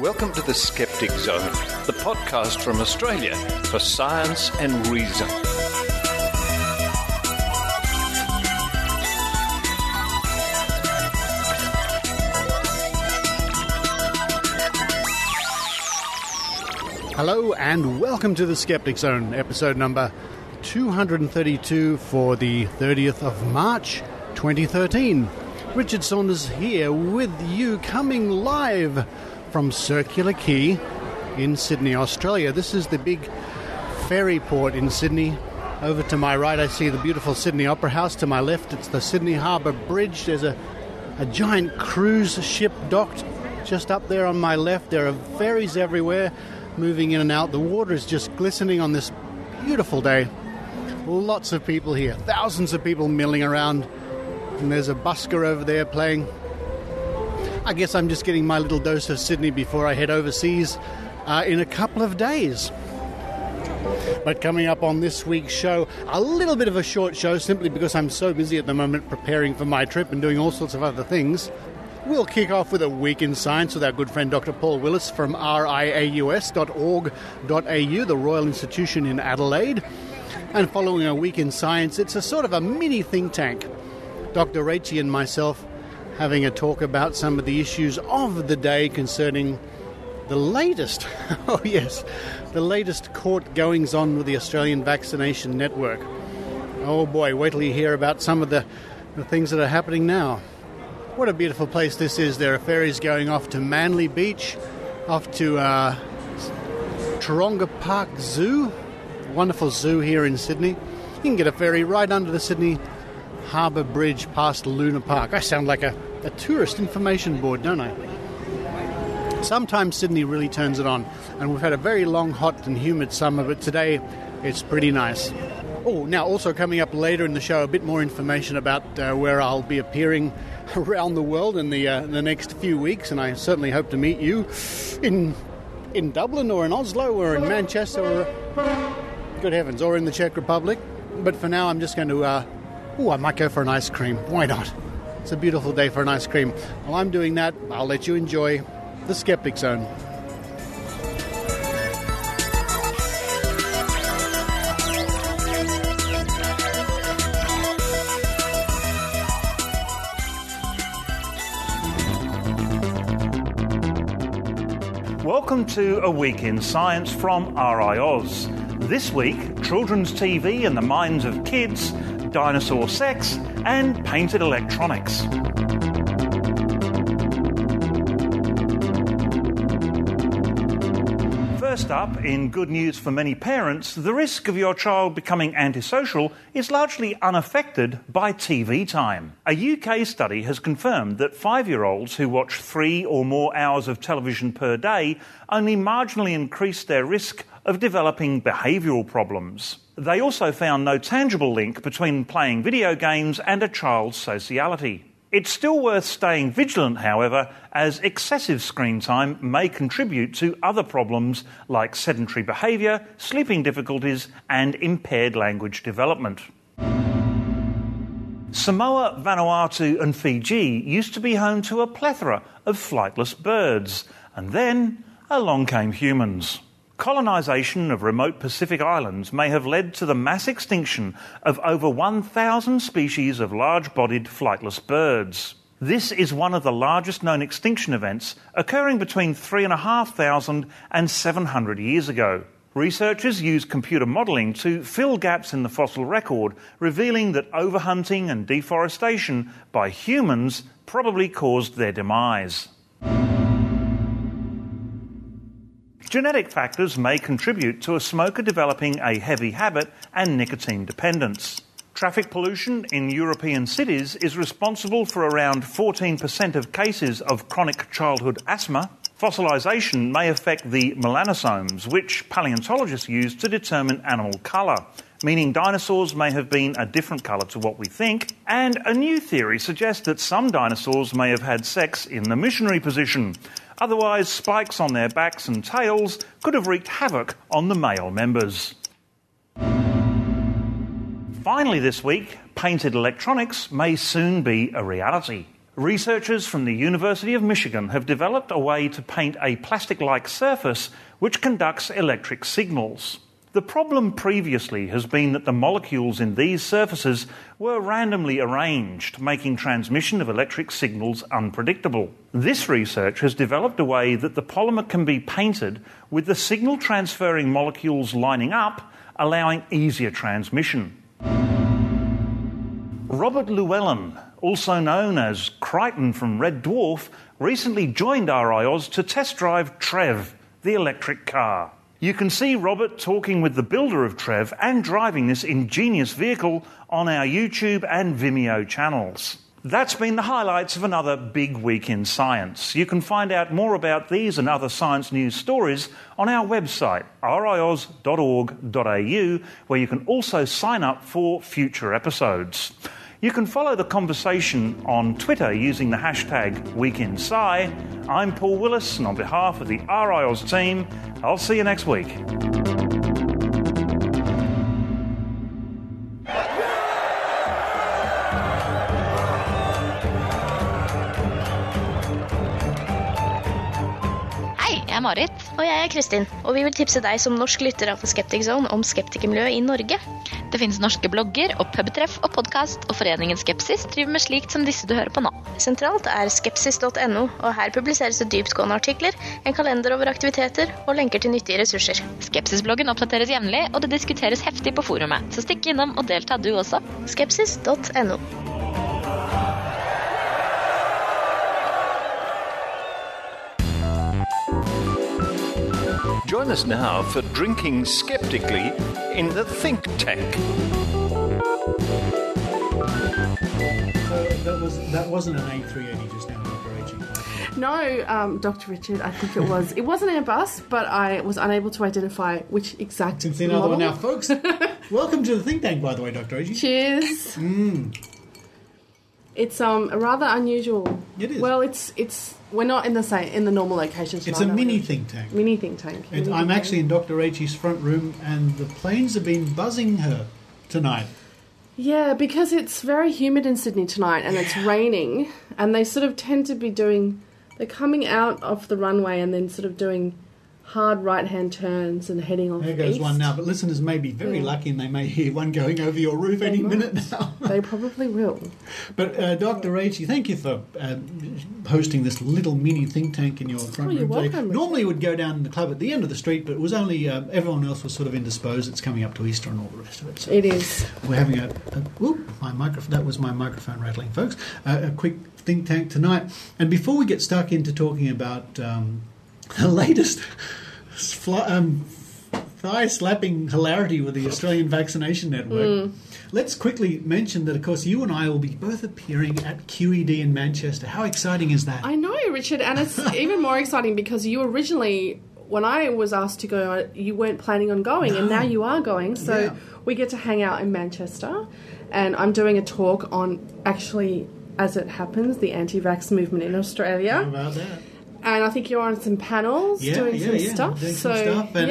welcome to the Skeptic Zone, the podcast from Australia for science and reason. Hello and welcome to the Skeptic Zone, episode number 232 for the 30th of March 2013. Richard Saunders here with you, coming live from Circular Quay in Sydney, Australia. This is the big ferry port in Sydney. Over to my right I see the beautiful Sydney Opera House. To my left it's the Sydney Harbour Bridge. There's a giant cruise ship docked just up there on my left. There are ferries everywhere moving in and out. The water is just glistening on this beautiful day. Lots of people here, thousands of people milling around, and there's a busker over there playing. I guess I'm just getting my little dose of Sydney before I head overseas in a couple of days. But coming up on this week's show, a little bit of a short show simply because I'm so busy at the moment preparing for my trip and doing all sorts of other things. We'll kick off with a week in science with our good friend Dr. Paul Willis from RiAus.org.au, the Royal Institution in Adelaide. And following a week in science, it's a sort of a mini think tank. Dr. Rachie and myself having a talk about some of the issues of the day concerning the latest, the latest court goings on with the Australian Vaccination Network. Oh boy, wait till you hear about some of the things that are happening now. What a beautiful place this is. There are ferries going off to Manly Beach, off to Taronga Park Zoo, wonderful zoo here in Sydney. You can get a ferry right under the Sydney Harbour Bridge past Luna Park. I sound like a tourist information board, don't I? Sometimes Sydney really turns it on, and we've had a very long, hot and humid summer, but today it's pretty nice. Oh, now also coming up later in the show, a bit more information about where I'll be appearing around the world in the next few weeks, and I certainly hope to meet you in Dublin or in Oslo or in Manchester or, good heavens, or in the Czech Republic. But for now I'm just going to, I might go for an ice cream. Why not? It's a beautiful day for an ice cream. While I'm doing that, I'll let you enjoy the Skeptic Zone. Welcome to A Week in Science from RiAus. This week, children's TV in the minds of kids, dinosaur sex, and painted electronics. First up, in good news for many parents, the risk of your child becoming antisocial is largely unaffected by TV time. A UK study has confirmed that 5-year-olds who watch 3 or more hours of television per day only marginally increase their risk of developing behavioural problems. They also found no tangible link between playing video games and a child's sociality. It's still worth staying vigilant, however, as excessive screen time may contribute to other problems like sedentary behaviour, sleeping difficulties, and impaired language development. Samoa, Vanuatu and Fiji used to be home to a plethora of flightless birds, and then along came humans. Colonisation of remote Pacific islands may have led to the mass extinction of over 1,000 species of large-bodied flightless birds. This is one of the largest known extinction events, occurring between 3,500 and 700 years ago. Researchers used computer modelling to fill gaps in the fossil record, revealing that overhunting and deforestation by humans probably caused their demise. Genetic factors may contribute to a smoker developing a heavy habit and nicotine dependence. Traffic pollution in European cities is responsible for around 14% of cases of chronic childhood asthma. Fossilisation may affect the melanosomes, which paleontologists use to determine animal colour, meaning dinosaurs may have been a different colour to what we think. And a new theory suggests that some dinosaurs may have had sex in the missionary position. Otherwise, spikes on their backs and tails could have wreaked havoc on the male members. Finally this week, painted electronics may soon be a reality. Researchers from the University of Michigan have developed a way to paint a plastic-like surface which conducts electric signals. The problem previously has been that the molecules in these surfaces were randomly arranged, making transmission of electric signals unpredictable. This research has developed a way that the polymer can be painted with the signal-transferring molecules lining up, allowing easier transmission. Robert Llewellyn, also known as Crichton from Red Dwarf, recently joined RiAus to test drive Trev, the electric car. You can see Robert talking with the builder of Trev and driving this ingenious vehicle on our YouTube and Vimeo channels. That's been the highlights of another big week in science. You can find out more about these and other science news stories on our website, riaus.org.au, where you can also sign up for future episodes. You can follow the conversation on Twitter using the hashtag WeekInSci. I'm Paul Willis, and on behalf of the RiAus team, I'll see you next week. Hei, jeg Marit. Og jeg Kristin. Og vi vil tipse deg som norsk lytter av Skeptic Zone om skeptikermiljøet i Norge. Det finnes norske blogger og pubtreff og podcast, og foreningen Skepsis driver med slikt som disse du hører på nå. Sentralt skepsis.no, og her publiseres det dyptgående artikler, en kalender over aktiviteter og lenker til nyttige ressurser. Skepsis-bloggen oppdateres jevnlig, og det diskuteres heftig på forumet, så stikk innom og delta du også. Skepsis.no. Join us now for Drinking Skeptically in the Think Tank. That wasn't an A380 just now, Dr. Rachie. No, Dr. Richard, I think it was. It was an Airbus, but I was unable to identify which exact It's another one now, folks. Welcome to the Think Tank, by the way, Dr. Rachie. Cheers. It's rather unusual. It is. Well, it's we're not in the normal locations. It's a mini think tank. Mini think tank. I'm actually in Dr. Rachie's front room, and the planes have been buzzing her tonight. Yeah, because it's very humid in Sydney tonight, and it's raining, and they sort of tend to be they're coming out of the runway and then sort of doing hard right-hand turns and heading off There goes east. one now, but listeners may be very lucky and they may hear one going over your roof any minute now. They probably will. But Dr. Rachie, thank you for hosting this little mini think tank in your front room. You're welcome. Normally we'd go down the club at the end of the street, but it was only everyone else was sort of indisposed. It's coming up to Easter and all the rest of it. So It is. we're having my microphone. That was my microphone rattling, folks. A quick think tank tonight. And before we get stuck into talking about the latest thigh-slapping hilarity with the Australian Vaccination Network, let's quickly mention that, of course, you and I will be both appearing at QED in Manchester. How exciting is that? I know, Richard, and it's even more exciting because you originally, when I was asked to go, you weren't planning on going, and now you are going. So we get to hang out in Manchester, and I'm doing a talk on, actually, as it happens, the anti-vax movement in Australia. How about that? And I think you're on some panels doing some stuff. Doing some stuff. And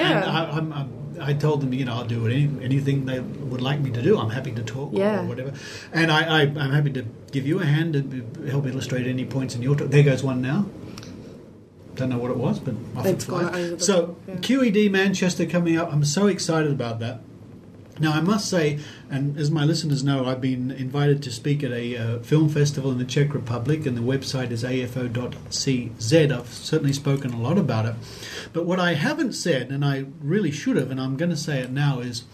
I told them, I'll do anything they would like me to do. I'm happy to talk or whatever. And I'm happy to give you a hand and help illustrate any points in your talk. There goes one now. Don't know what it was, but off it flies. So QED Manchester coming up. I'm so excited about that. Now, I must say, and as my listeners know, I've been invited to speak at a film festival in the Czech Republic, and the website is afo.cz. I've certainly spoken a lot about it. But what I haven't said, and I really should have, and I'm going to say it now, is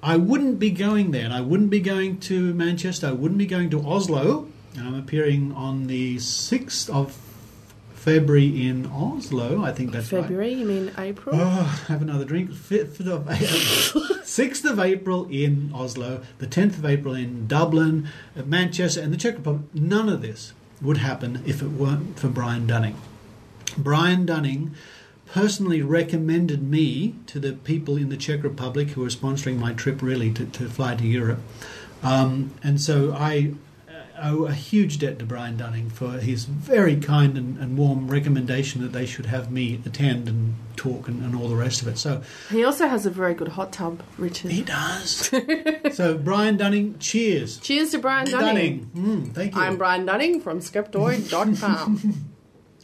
I wouldn't be going there, and I wouldn't be going to Manchester, I wouldn't be going to Oslo, and I'm appearing on the 6th of February in Oslo, I think that's February, you mean April? Oh, have another drink. 6th of April in Oslo, the 10th of April in Dublin, Manchester, and the Czech Republic. None of this would happen if it weren't for Brian Dunning. Brian Dunning personally recommended me to the people in the Czech Republic who are sponsoring my trip, really, to fly to Europe. And so owe a huge debt to Brian Dunning for his very kind and warm recommendation that they should have me attend and talk and all the rest of it. So he also has a very good hot tub, Richard. He does. So Brian Dunning, cheers. Cheers to Brian Dunning. Thank you. I'm Brian Dunning from Skeptoid.com.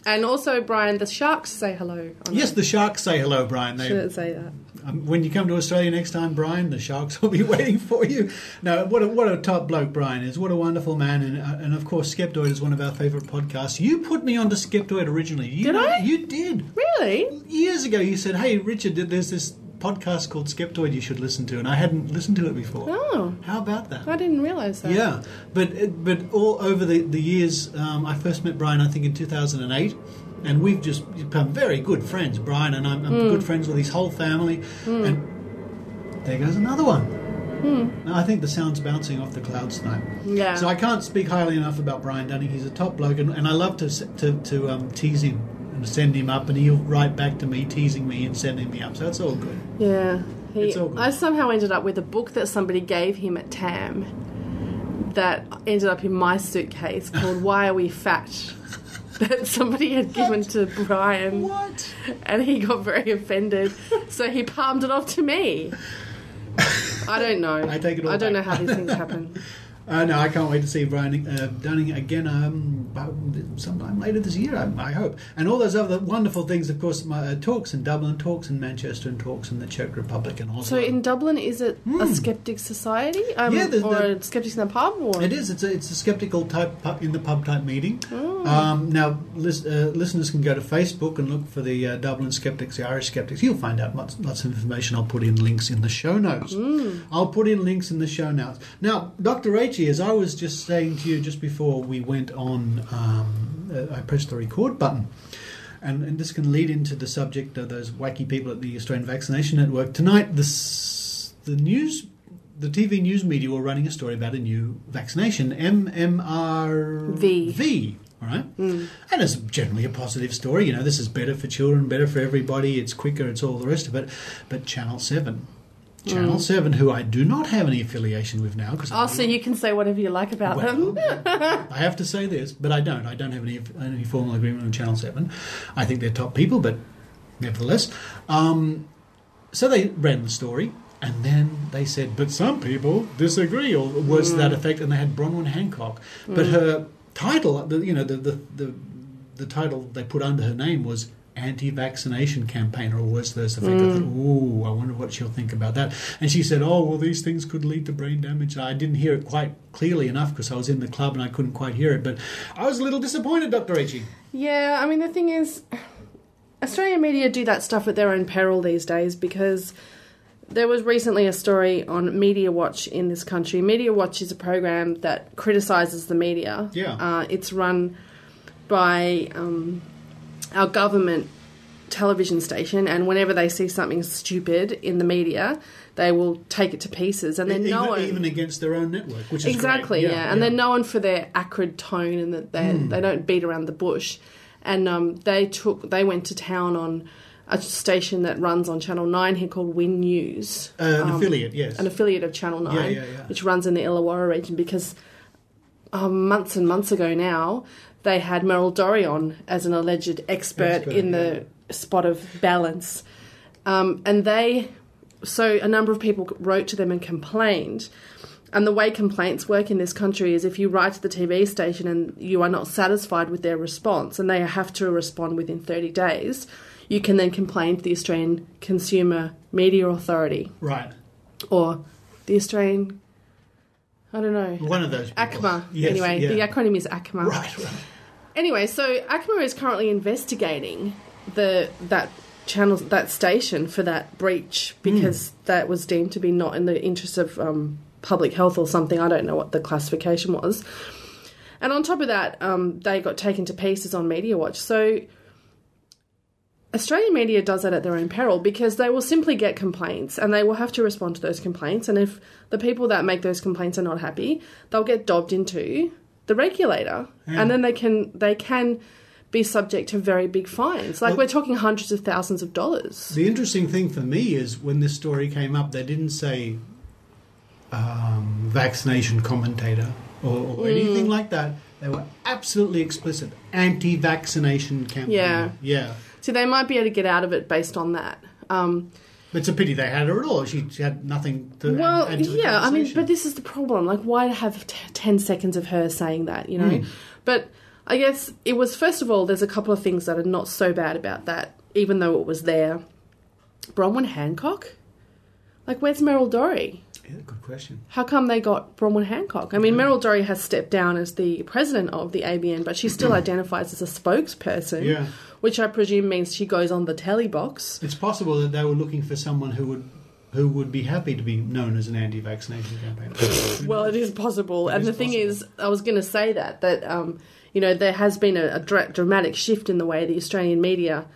And also, Brian, the sharks say hello. Yes, the sharks say hello, Brian. They shouldn't say that. When you come to Australia next time, Brian, the sharks will be waiting for you. No, what a top bloke Brian is. What a wonderful man. And of course, Skeptoid is one of our favourite podcasts. You put me onto Skeptoid originally. Did I? You did. Really? Years ago, you said, hey, Richard, there's this podcast called Skeptoid you should listen to, and I hadn't listened to it before. Oh. How about that? I didn't realise that. Yeah. But all over the years, I first met Brian, I think, in 2008. And we've just become very good friends, Brian, and I'm good friends with his whole family. And there goes another one. I think the sound's bouncing off the clouds tonight. Yeah. So I can't speak highly enough about Brian Dunning. He's a top bloke, and I love to tease him and send him up, and he'll write back to me, teasing me and sending me up. So it's all good. Yeah. It's all good. I somehow ended up with a book that somebody gave him at TAM that ended up in my suitcase called Why Are We Fat? That somebody had given to Brian. What? And he got very offended, so he palmed it off to me. I don't know. I take it all I don't know back. how these things happen. No, I can't wait to see Brian Dunning again sometime later this year, I hope. And all those other wonderful things, of course, my talks in Dublin, talks in Manchester, and talks in the Czech Republic and Oslo. So in Dublin, is it a Skeptic Society? Yeah, or a Skeptics in the pub? Or? It is. It's a skeptical type in the pub type meeting. Oh. Now, listeners can go to Facebook and look for the Dublin Skeptics, the Irish Skeptics. You'll find out lots of information. I'll put in links in the show notes. I'll put in links in the show notes. Now, Dr. Rachie, as I was just saying to you just before we went on, I pressed the record button. And this can lead into the subject of those wacky people at the Australian Vaccination Network. Tonight, the TV news media were running a story about a new vaccination, MMRV. All right? And it's generally a positive story. You know, this is better for children, better for everybody, it's quicker, it's all the rest of it. But Channel 7, who I do not have any affiliation with now. So you can say whatever you like about them. I have to say this, but I don't. I don't have any formal agreement with Channel 7. I think they're top people, but nevertheless. So they ran the story, and then they said, but some people disagree, or words to that effect, and they had Bronwyn Hancock. But her title, the title they put under her name was anti-vaccination campaigner, or words to this effect. I thought, ooh, I wonder what she'll think about that. And she said, oh, well, these things could lead to brain damage. I didn't hear it quite clearly enough because I was in the club and I couldn't quite hear it, but I was a little disappointed, Dr. Rachie. Yeah, I mean, the thing is, Australian media do that stuff at their own peril these days, because there was recently a story on Media Watch in this country. Media Watch is a program that criticises the media. Yeah. It's run by our government television station, and whenever they see something stupid in the media, they will take it to pieces, and they're known even against their own network, which is exactly great. And they're known for their acrid tone, and that they don't beat around the bush. And they went to town on a station that runs on Channel 9 here called Win News, an affiliate, yes, an affiliate of Channel 9, which runs in the Illawarra region, because months and months ago now, they had Meryl Dorey on as an alleged expert in the spot of balance. So a number of people wrote to them and complained. And the way complaints work in this country is if you write to the TV station and you are not satisfied with their response, and they have to respond within 30 days, you can then complain to the Australian Consumer Media Authority. Right. Or the Australian, I don't know. One of those people. ACMA. Yes, anyway, the acronym is ACMA. Right. Anyway, so ACMA is currently investigating that station for that breach, because that was deemed to be not in the interest of public health or something. I don't know what the classification was. And on top of that, they got taken to pieces on Media Watch. So Australian media does that at their own peril, because they will simply get complaints and they will have to respond to those complaints. And if the people that make those complaints are not happy, they'll get dobbed into the regulator, and then they can be subject to very big fines. We're talking hundreds of thousands of dollars. The interesting thing for me is when this story came up, they didn't say vaccination commentator or anything nothing like that. They were absolutely explicit. Anti-vaccination campaign. Yeah. So they might be able to get out of it based on that. It's a pity they had her at all. She had nothing to add to the yeah, I mean, conversation. but this is the problem. Like, why have 10 seconds of her saying that, you know? But I guess it was, first of all, there's a couple of things that are not so bad about that, even though it was there. Bronwyn Hancock? Like, where's Meryl Dorey? Yeah, good question. How come they got Bronwyn Hancock? I mean, Meryl Dorey has stepped down as the president of the ABN, but she still identifies as a spokesperson, which I presume means she goes on the telly box. It's possible that they were looking for someone who would be happy to be known as an anti-vaccination campaigner. Well, it is possible. And the thing is, I was going to say that you know, there has been a dramatic shift in the way the Australian media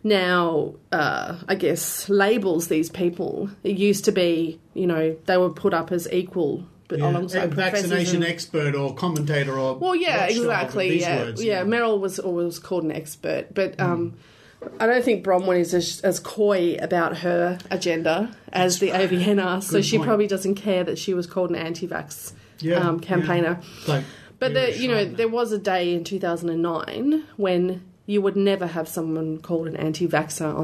now, I guess, labels these people. It used to be, you know, they were put up as equal, but alongside vaccination expert or commentator or... Well, yeah, exactly, words, Meryl was always called an expert, but I don't think Bronwyn is as coy about her agenda as the ABN are, so she probably doesn't care that she was called an anti-vax campaigner. Like, but there was a day in 2009 when you would never have someone called an anti-vaxxer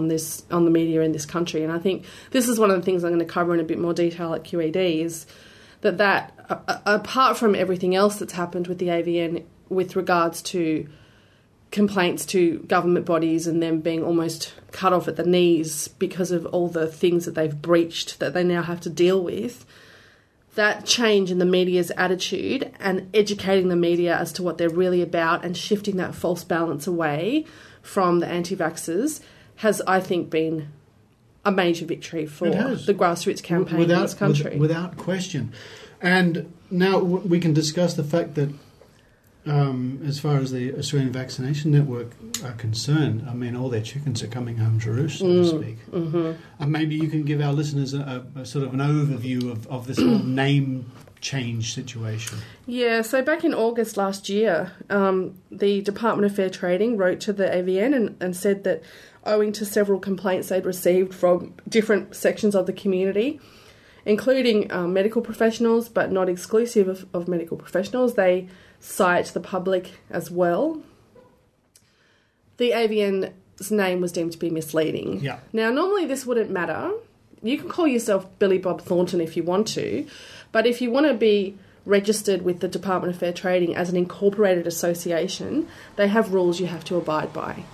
on the media in this country. And I think this is one of the things I'm going to cover in a bit more detail at QED, is that apart from everything else that's happened with the AVN with regards to complaints to government bodies and them being almost cut off at the knees because of all the things that they've breached that they now have to deal with, that change in the media's attitude and educating the media as to what they're really about and shifting that false balance away from the anti-vaxxers has, I think, been a major victory for the grassroots campaign in this country. Without question. And now we can discuss the fact that as far as the Australian Vaccination Network are concerned, I mean, all their chickens are coming home to roost, so to speak. And maybe you can give our listeners a sort of an overview of this whole name change situation. Yeah, so back in August last year, the Department of Fair Trading wrote to the AVN and said that owing to several complaints they'd received from different sections of the community, including medical professionals, but not exclusive of medical professionals, they cite the public as well. The AVN's name was deemed to be misleading. Yeah. Now, normally this wouldn't matter. You can call yourself Billy Bob Thornton if you want to, but if you want to be registered with the Department of Fair Trading as an incorporated association, they have rules you have to abide by.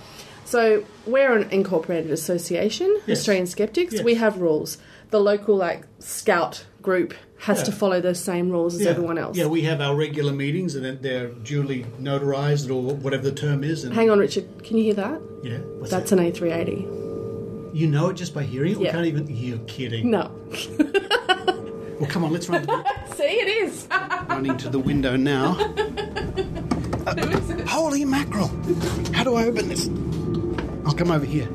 So we're an incorporated association, Australian Skeptics. Yes. We have rules. The local scout group has to follow those same rules as everyone else. Yeah, we have our regular meetings and they're duly notarised or whatever the term is. And hang on, Richard, can you hear that? Yeah. That's an A380. You know it just by hearing it? Yeah. We can't even... You're kidding. No. Well, come on, let's run. See, it is. Running to the window now. Holy mackerel! How do I open this? I'll come over here.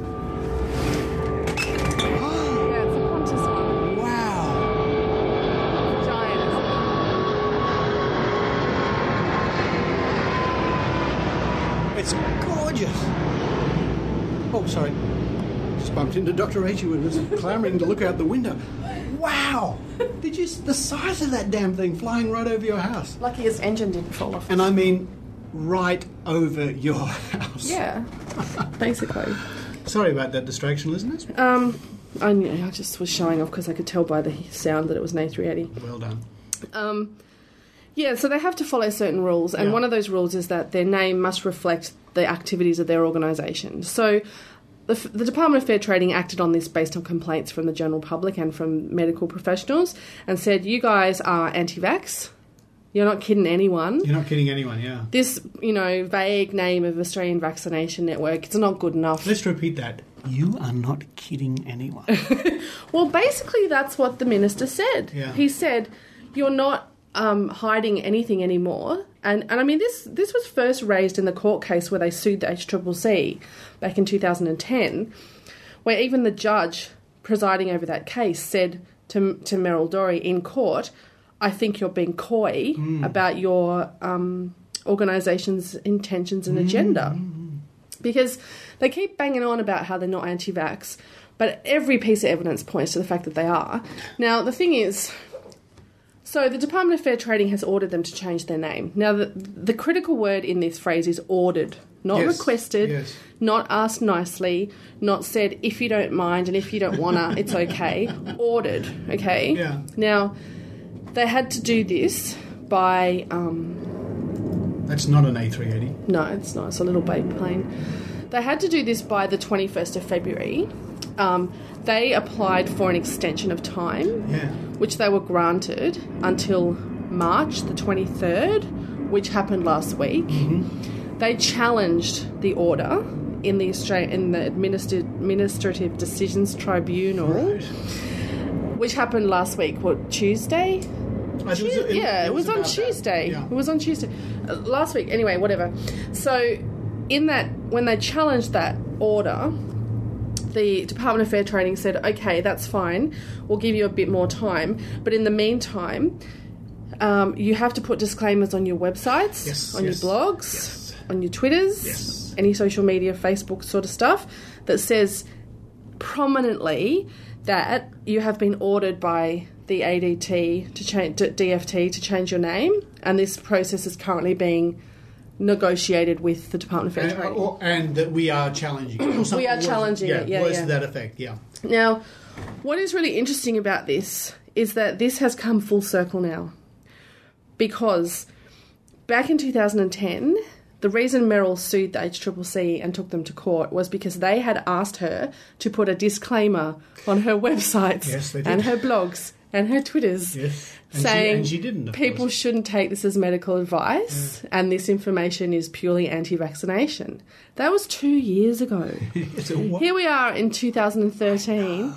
It's gorgeous. Oh, sorry. Just bumped into Dr. Rachie who was clamouring to look out the window. Wow! Did you... The size of that damn thing flying right over your house. Lucky his engine didn't fall off. And I mean right over your house. Yeah, basically. Sorry about that distraction, listeners. I just was showing off because I could tell by the sound that it was an A380. Well done. Yeah, so they have to follow certain rules, and one of those rules is that their name must reflect the activities of their organisation. So the Department of Fair Trading acted on this based on complaints from the general public and from medical professionals and said, you guys are anti-vax. You're not kidding anyone. You're not kidding anyone, yeah. This, vague name of Australian Vaccination Network, it's not good enough. Let's repeat that. You are not kidding anyone. Well, basically that's what the minister said. Yeah. He said, you're not hiding anything anymore. And I mean, this was first raised in the court case where they sued the HCCC back in 2010, where even the judge presiding over that case said to Meryl Dorey in court, I think you're being coy about your organisation's intentions and agenda. Because they keep banging on about how they're not anti-vax, but every piece of evidence points to the fact that they are. Now, the thing is, So the Department of Fair Trading has ordered them to change their name. Now, the critical word in this phrase is ordered, not requested, not asked nicely, not said, if you don't mind and if you don't wanna, it's okay. Ordered, okay? Yeah. Now, they had to do this by... That's not an A380. No, it's not. It's a little baby plane. They had to do this by the 21st of February. They applied for an extension of time, which they were granted until March the 23rd, which happened last week. Mm-hmm. They challenged the order in the Administrative Decisions Tribunal, which happened last week. What, Tuesday? It was on Tuesday. Yeah. It was on Tuesday. Last week. Anyway, whatever. So, in that, when they challenged that order, the Department of Fair Trading said, okay, that's fine, we'll give you a bit more time, but in the meantime, you have to put disclaimers on your websites, your blogs, on your Twitters, any social media, Facebook sort of stuff, that says prominently that you have been ordered by the ADT DFT to change your name, and this process is currently being negotiated with the Department of Fair Trading. And that we are challenging it. We are challenging it, words to that effect, Now, what is really interesting about this is that this has come full circle now. Because back in 2010, the reason Merrill sued the HCCC and took them to court was because they had asked her to put a disclaimer on her websites and her blogs and her Twitters saying she didn't, people shouldn't take this as medical advice and this information is purely anti-vaccination. That was 2 years ago. Here we are in 2013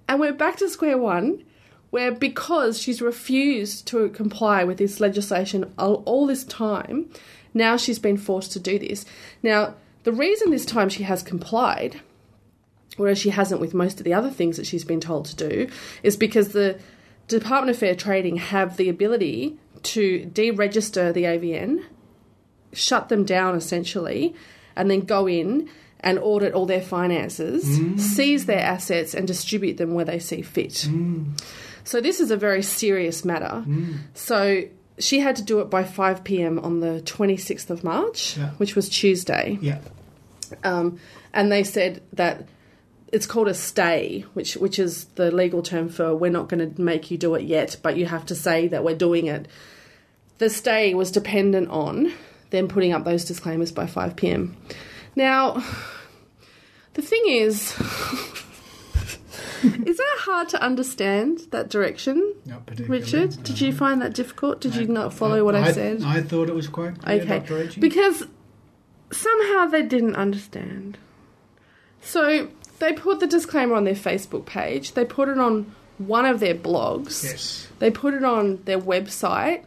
and we're back to square one, where because she's refused to comply with this legislation all this time, now she's been forced to do this. Now, the reason this time she has complied, whereas she hasn't with most of the other things that she's been told to do, is because the Department of Fair Trading have the ability to deregister the AVN, shut them down essentially, and then go in and audit all their finances, seize their assets and distribute them where they see fit. So this is a very serious matter. So she had to do it by 5 p.m. on the 26th of March, which was Tuesday. And they said that it's called a stay, which is the legal term for we're not going to make you do it yet, but you have to say that we're doing it. The stay was dependent on them putting up those disclaimers by 5 p.m. Now, the thing is that hard to understand, that direction? Not particularly. Richard, did you find that difficult? Did you not follow what I said? I thought it was quite clear, okay. Dr. Rachie. Because somehow they didn't understand. So they put the disclaimer on their Facebook page. They put it on one of their blogs. Yes. They put it on their website.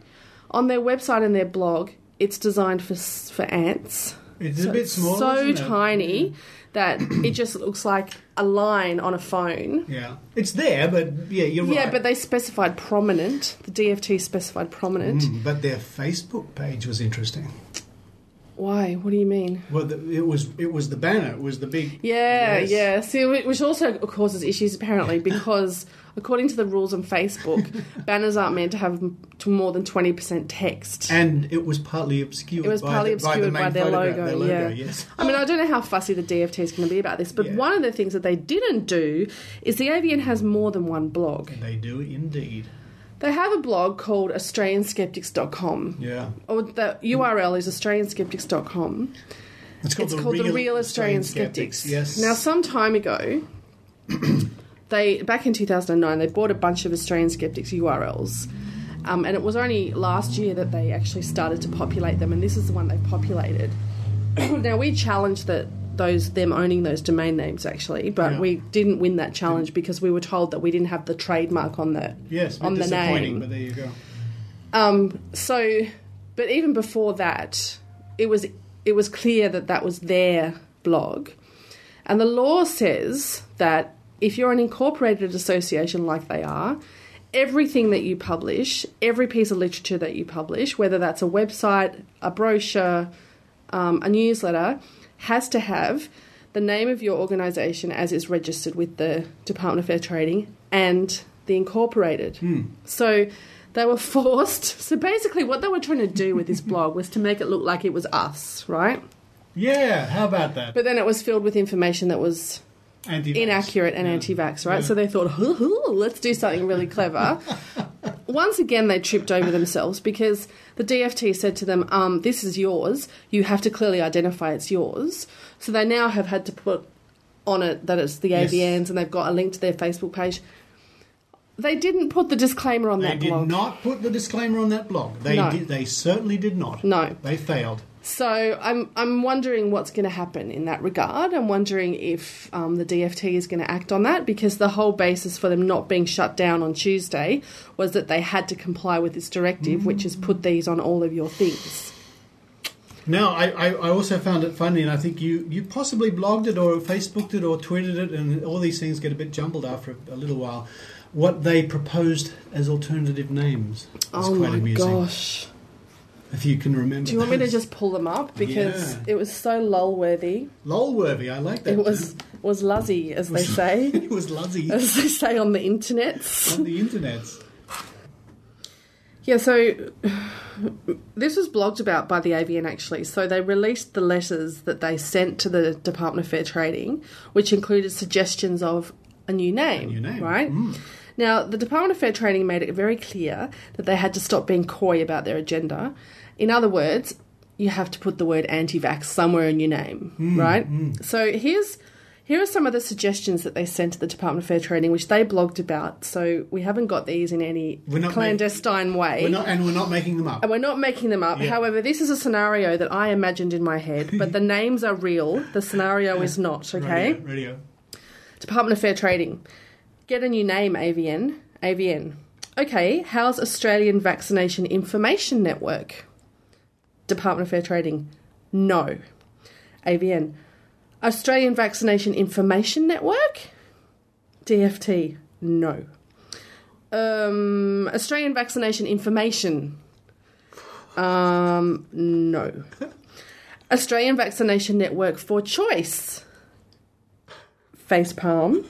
On their website and their blog, it's designed for ants. It's a bit small, so isn't it? tiny that it just looks like a line on a phone. Yeah. It's there, but you're right. Yeah, but they specified prominent. The DFT specified prominent. But their Facebook page was interesting. Why? What do you mean? Well, it was the banner. It was the big... Yeah. See, which also causes issues, apparently, because according to the rules on Facebook, banners aren't meant to have more than 20% text. And it was partly obscured by their logo. Yes. I mean, I don't know how fussy the DFT is going to be about this, but one of the things that they didn't do is the AVN has more than one blog. They do indeed. They have a blog called AustralianSkeptics.com. Yeah. Or the URL is AustralianSkeptics.com. It's called the Real Australian Skeptics. Yes. Now, some time ago, back in 2009, they bought a bunch of Australian Skeptics URLs. And it was only last year that they actually started to populate them, and this is the one they populated. Now, we challenged them owning those domain names, actually, but we didn't win that challenge because we were told that we didn't have the trademark on the name. But there you go. But even before that, it was clear that was their blog, and the law says that if you're an incorporated association like they are, everything that you publish, every piece of literature that you publish, whether that's a website, a brochure, a newsletter, has to have the name of your organisation as is registered with the Department of Fair Trading and the incorporated. So They were forced. So basically what they were trying to do with this blog was to make it look like it was us, right? Yeah, how about that? But then it was filled with information that was inaccurate and anti-vax, right? Yeah. So they thought, let's do something really clever. Once again, they tripped over themselves because the DFT said to them, this is yours. You have to clearly identify it's yours. So they now have had to put on it that it's the AVNs, and they've got a link to their Facebook page. They didn't put the disclaimer on that blog. They did not put the disclaimer on that blog. They certainly did not. No. They failed. So I'm wondering what's going to happen in that regard. I'm wondering if the DFT is going to act on that, because the whole basis for them not being shut down on Tuesday was that they had to comply with this directive, which is put these on all of your things. Now, I also found it funny, and I think you possibly blogged it or Facebooked it or tweeted it, and all these things get a bit jumbled after a little while. What they proposed as alternative names was quite amusing. Oh my gosh. If you can remember. Do you want me to just pull them up? Because it was so lol-worthy. Lol-worthy, I like that. It was luzzy, as they say. It was luzzy. As they say on the internets. On the internets. Yeah, so this was blogged about by the AVN, actually. So they released the letters that they sent to the Department of Fair Trading, which included suggestions of a new name. Right? Now, the Department of Fair Trading made it very clear that they had to stop being coy about their agenda. In other words, you have to put the word anti-vax somewhere in your name, right? So here are some of the suggestions that they sent to the Department of Fair Trading, which they blogged about. So we haven't got these in any clandestine way. We're not making them up. And we're not making them up. Yeah. However, this is a scenario that I imagined in my head, but the names are real. The scenario is not, okay? Radio. Department of Fair Trading. Get a new name, AVN. AVN. Okay, how's Australian Vaccination Information Network? Department of Fair Trading. No. AVN. Australian Vaccination Information Network? DFT. No. Australian Vaccination Information. No. Australian Vaccination Network for Choice. Facepalm.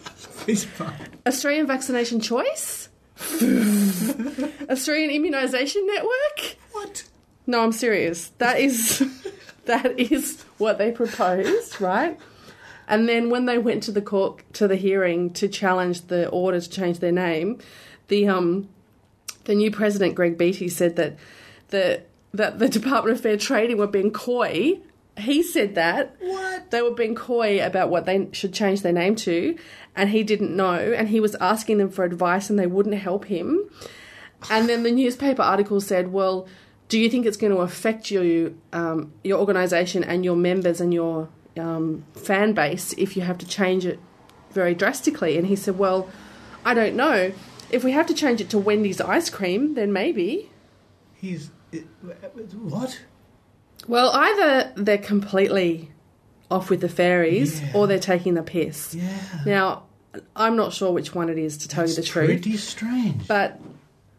Australian Vaccination Choice? Australian Immunisation Network? What? No, I'm serious. That is what they proposed, right? And then when they went to the court, to the hearing to challenge the order to change their name, the new president, Greg Beattie, said that the Department of Fair Trading were being coy. He said that. What? They were being coy about what they should change their name to, and he didn't know, and he was asking them for advice and they wouldn't help him. And then the newspaper article said, well, do you think it's going to affect your organisation and your members and your fan base if you have to change it very drastically? And he said, well, I don't know. If we have to change it to Wendy's ice cream, then maybe. What? Well, either they're completely off with the fairies or they're taking the piss. Yeah. Now, I'm not sure which one it is, to tell you the truth. It's pretty strange. But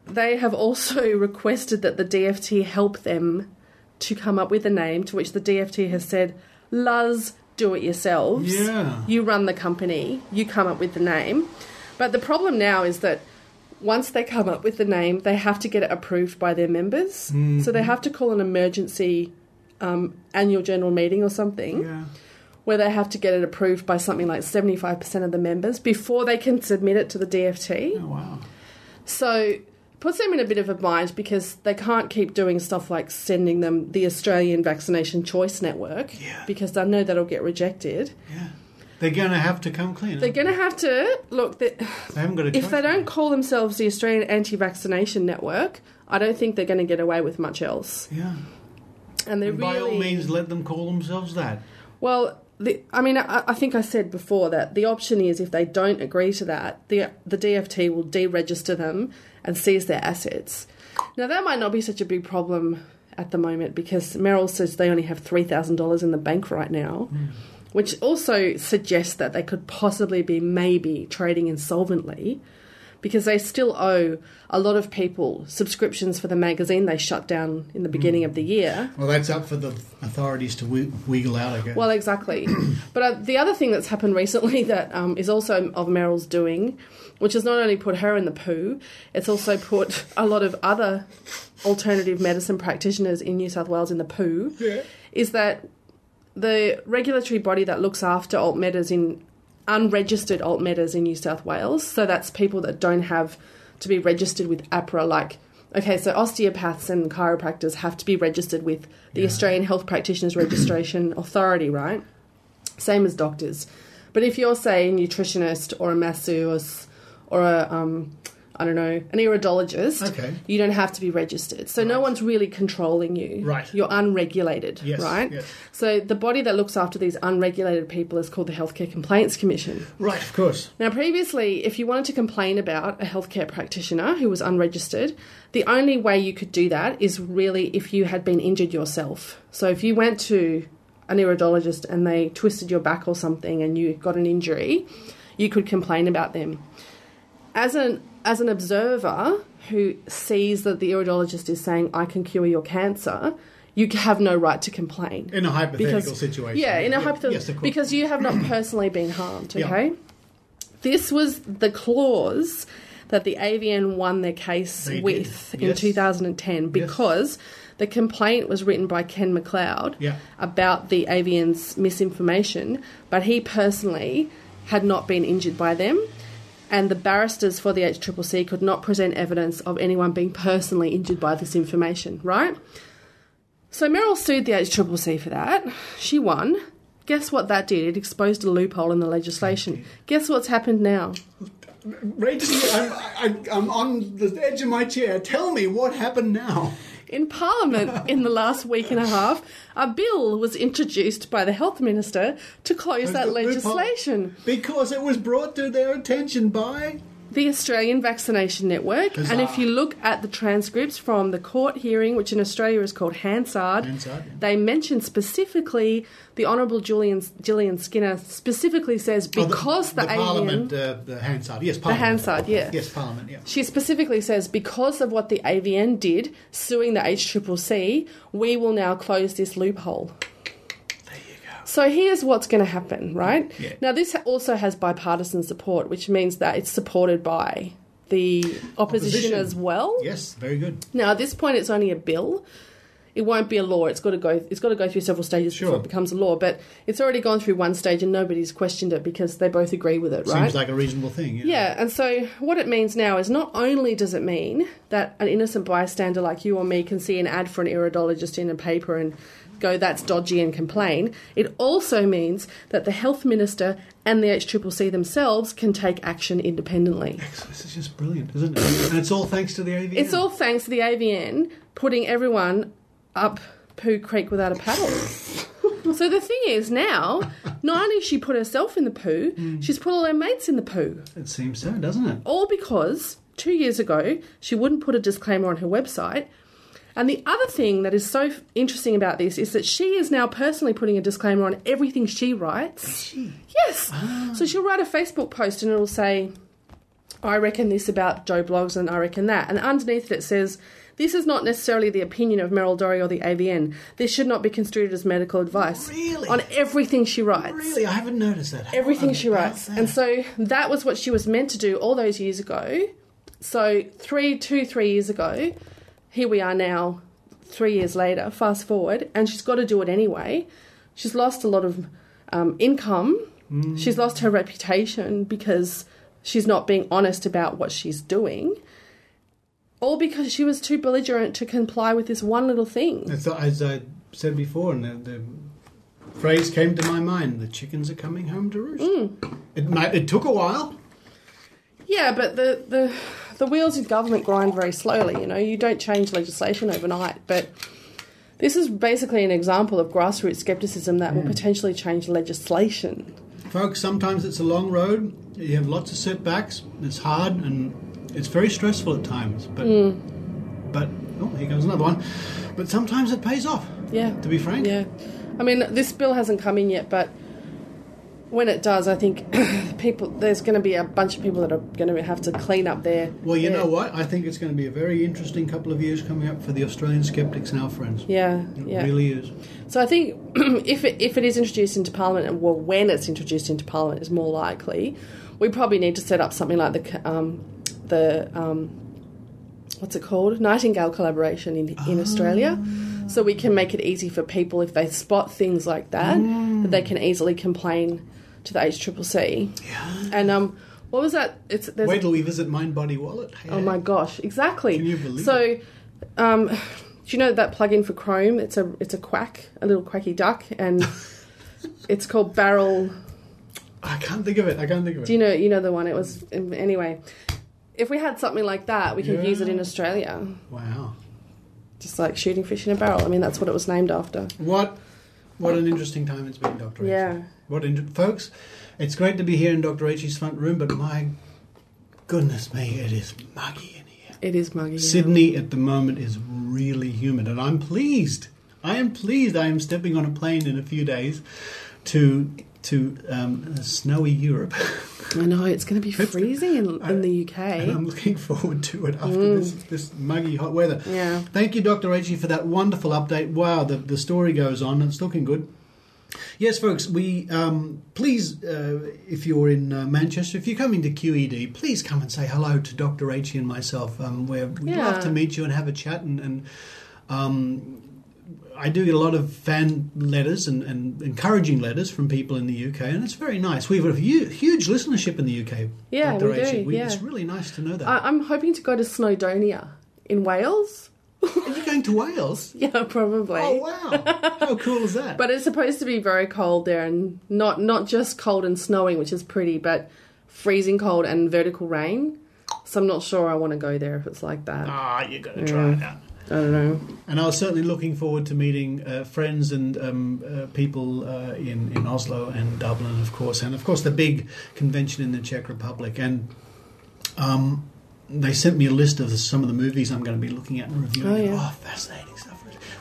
they have also requested that the DFT help them to come up with a name, to which the DFT has said, Luz, do it yourselves. Yeah. You run the company. You come up with the name. But the problem now is that once they come up with the name, they have to get it approved by their members. Mm-hmm. So they have to call an emergency annual general meeting or something where they have to get it approved by something like 75% of the members before they can submit it to the DFT. Oh, wow. So puts them in a bit of a bind because they can't keep doing stuff like sending them the Australian Vaccination Choice Network because they know that'll get rejected. Yeah. They're going to have to come clean. They're going to have to... Look, they haven't got a choice. If they don't call themselves the Australian Anti-Vaccination Network, I don't think they're going to get away with much else. Yeah. And they're by all means, let them call themselves that. Well, I think I said before that the option is if they don't agree to that, the DFT will deregister them and seize their assets. Now, that might not be such a big problem at the moment because Merrill says they only have $3,000 in the bank right now, which also suggests that they could possibly be maybe trading insolvently. because they still owe a lot of people subscriptions for the magazine they shut down in the beginning of the year. Well, that's up for the authorities to wiggle out, I guess. Well, exactly. But the other thing that's happened recently that is also of Meryl's doing, which has not only put her in the poo, it's also put a lot of other alternative medicine practitioners in New South Wales in the poo, is that the regulatory body that looks after unregistered alt medas in New South Wales, so that's people that don't have to be registered with APRA, like, okay, so osteopaths and chiropractors have to be registered with the Australian Health Practitioners Registration Authority, right? Same as doctors. But if you're, say, a nutritionist or a masseuse or an iridologist, you don't have to be registered. So no one's really controlling you. Right. You're unregulated, right? Yes. So the body that looks after these unregulated people is called the Healthcare Complaints Commission. Right, of course. Now, previously, if you wanted to complain about a healthcare practitioner who was unregistered, the only way you could do that is really if you had been injured yourself. So if you went to an iridologist and they twisted your back or something and you got an injury, you could complain about them. As an observer who sees that the iridologist is saying, I can cure your cancer, you have no right to complain. In a hypothetical situation. Yeah, in a hypothetical... because you have not personally been harmed, okay? Yeah. This was the clause that the AVN won their case with in 2010 because the complaint was written by Ken McLeod about the AVN's misinformation, but he personally had not been injured by them. And the barristers for the HCCC could not present evidence of anyone being personally injured by this information, right? So Meryl sued the HCCC for that. She won. Guess what that did? It exposed a loophole in the legislation. Guess what's happened now? Rachie, I'm on the edge of my chair. Tell me what happened now. In Parliament in the last week and a half, a bill was introduced by the Health Minister to close that legislation. Because it was brought to their attention by... the Australian Vaccination Network. Huzzah. And if you look at the transcripts from the court hearing, which in Australia is called Hansard, they mention specifically, the Honourable Gillian Skinner specifically says because the AVN... Parliament, the Hansard, yes, Parliament. The Hansard, yeah. Yes, Parliament, yeah. She specifically says because of what the AVN did, suing the HCCC, we will now close this loophole. So here's what's going to happen, right? Yeah. Now, this also has bipartisan support, which means that it's supported by the opposition as well. Yes, very good. Now, at this point, it's only a bill. It won't be a law. It's got to go through several stages before it becomes a law. But it's already gone through one stage and nobody's questioned it because they both agree with it, right? Seems like a reasonable thing. Yeah, and so what it means now is not only does it mean that an innocent bystander like you or me can see an ad for an iridologist in a paper and go, that's dodgy, and complain. It also means that the Health Minister and the HCCC themselves can take action independently. This is just brilliant, isn't it? And it's all thanks to the AVN. It's all thanks to the AVN putting everyone up poo creek without a paddle. So the thing is now, not only has she put herself in the poo, she's put all her mates in the poo. It seems so, doesn't it? All because 2 years ago she wouldn't put a disclaimer on her website. And the other thing that is so interesting about this is that she is now personally putting a disclaimer on everything she writes. Is she? Yes. Oh. So she'll write a Facebook post and it'll say, I reckon this about Joe Blogs and I reckon that. And underneath it says, this is not necessarily the opinion of Meryl Dorey or the AVN. This should not be construed as medical advice. Really? On everything she writes. Really? I haven't noticed that. Everything she writes. And so that was what she was meant to do all those years ago. So 3 years ago, here we are now, 3 years later, fast forward, and she's got to do it anyway. She's lost a lot of income. She's lost her reputation because she's not being honest about what she's doing. All because she was too belligerent to comply with this one little thing. As I said before, and the phrase came to my mind, the chickens are coming home to roost. It took a while. Yeah, but the wheels of government grind very slowly, you know. You don't change legislation overnight, but this is basically an example of grassroots scepticism that will potentially change legislation. Folks, sometimes it's a long road. You have lots of setbacks. It's hard and it's very stressful at times. But here comes another one. But sometimes it pays off. Yeah. To be frank. Yeah. I mean, this bill hasn't come in yet, but when it does, I think there's going to be a bunch of people that are going to have to clean up their... Well, you know what? I think it's going to be a very interesting couple of years coming up for the Australian skeptics and our friends. Yeah, It really is. So I think if it is introduced into Parliament, and well, when it's introduced into Parliament is more likely, we probably need to set up something like the what's it called? Nightingale collaboration in Australia. So we can make it easy for people if they spot things like that, that they can easily complain to the HCCC. Yeah. And what was that? Wait till we visit Mind Body Wallet. Hey. Oh my gosh, exactly. Can you believe it? So, do you know that plugin for Chrome? It's a quack, a little quacky duck, and it's called Barrel. I can't think of it. Do you know the one? It was anyway. If we had something like that, we could use it in Australia. Wow. Just like shooting fish in a barrel. I mean, that's what it was named after. What an interesting time it's been, Dr. Rachie. Yeah. Folks, it's great to be here in Dr. Rachie's front room, but my goodness me, it is muggy in here. It is muggy. Sydney at the moment is really humid, and I'm pleased. I am stepping on a plane in a few days to snowy Europe. I know, it's going to be freezing in the UK. And I'm looking forward to it after this muggy hot weather. Yeah. Thank you, Dr. Rachie, for that wonderful update. Wow, the story goes on. It's looking good. Yes, folks, we please, if you're in Manchester, if you're coming to QED, please come and say hello to Dr. Rachie and myself. We'd love to meet you and have a chat. And I do get a lot of fan letters and encouraging letters from people in the UK, and it's very nice. We have a huge listenership in the UK. Yeah, Dr. we Rachie. do. It's really nice to know that. I'm hoping to go to Snowdonia in Wales. Are you going to Wales? Yeah, probably. Oh, wow. How cool is that? But it's supposed to be very cold there, and not just cold and snowing, which is pretty, but freezing cold and vertical rain. So I'm not sure I want to go there if it's like that. You've got to try it out. I don't know. And I was certainly looking forward to meeting friends and people in Oslo and Dublin, of course, and of course the big convention in the Czech Republic. And they sent me a list of some of the movies I'm going to be looking at and reviewing. Oh, fascinating stuff.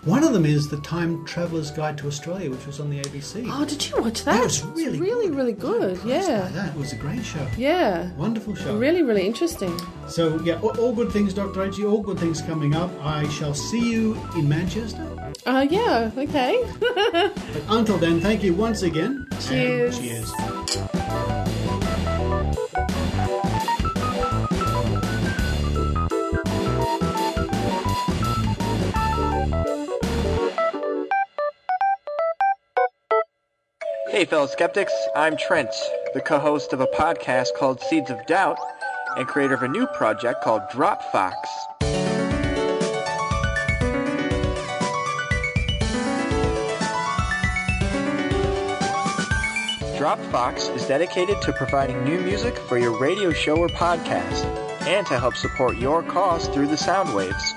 One of them is The Time Traveller's Guide to Australia, which was on the ABC. Oh, did you watch that? That was really good. Yeah. That was a great show. Yeah. Wonderful show. Really, really interesting. So, yeah, all good things, Dr. Rachie, all good things coming up. I shall see you in Manchester. Yeah, okay. But until then, thank you once again. Cheers. And cheers. Hey fellow skeptics, I'm Trent, the co-host of a podcast called Seeds of Doubt and creator of a new project called Dropfox. Dropfox is dedicated to providing new music for your radio show or podcast and to help support your cause through the sound waves.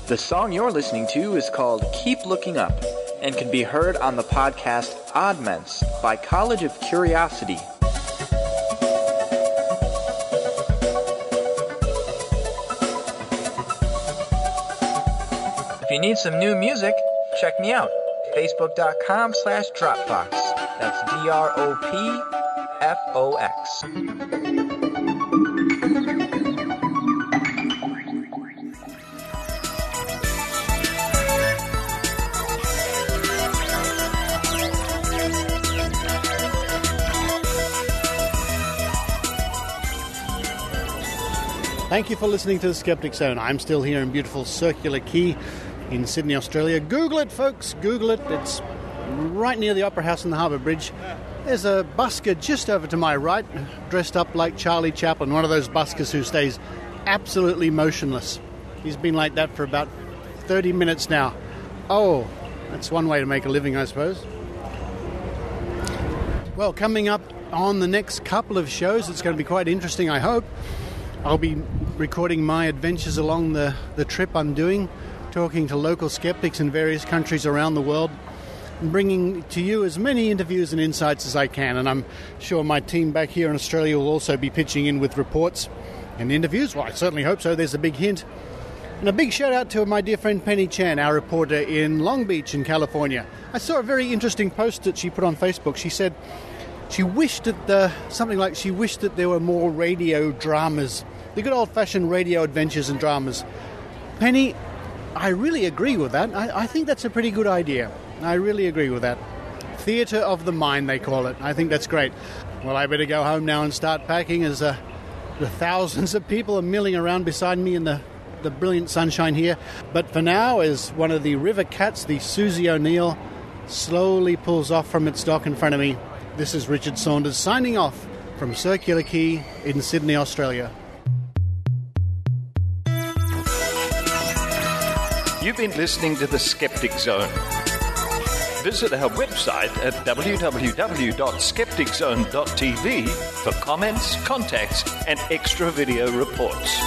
The song you're listening to is called Keep Looking Up and can be heard on the podcast Oddments by College of Curiosity. If you need some new music, check me out. Facebook.com/Dropfox. That's DROPFOX. Thank you for listening to the Skeptic Zone. I'm still here in beautiful Circular Quay in Sydney, Australia. Google it, folks. Google it. It's right near the Opera House and the Harbour Bridge. There's a busker just over to my right, dressed up like Charlie Chaplin, one of those buskers who stays absolutely motionless. He's been like that for about 30 minutes now. Oh, that's one way to make a living, I suppose. Well, coming up on the next couple of shows, it's going to be quite interesting, I hope. I'll be recording my adventures along the trip I'm doing, talking to local skeptics in various countries around the world, and bringing to you as many interviews and insights as I can. And I'm sure my team back here in Australia will also be pitching in with reports and interviews. Well, I certainly hope so. There's a big hint. And a big shout out to my dear friend Penny Chan, our reporter in Long Beach in California. I saw a very interesting post that she put on Facebook. She said, She wished that something like she wished that there were more radio dramas, the good old-fashioned radio adventures and dramas. Penny, I really agree with that. I think that's a pretty good idea. I really agree with that. Theatre of the mind, they call it. I think that's great. Well, I better go home now and start packing as the thousands of people are milling around beside me in the brilliant sunshine here. But for now, as one of the river cats, the Susie O'Neill, slowly pulls off from its dock in front of me, this is Richard Saunders signing off from Circular Quay in Sydney, Australia. You've been listening to the Skeptic Zone. Visit our website at www.skepticzone.tv for comments, contacts, and extra video reports.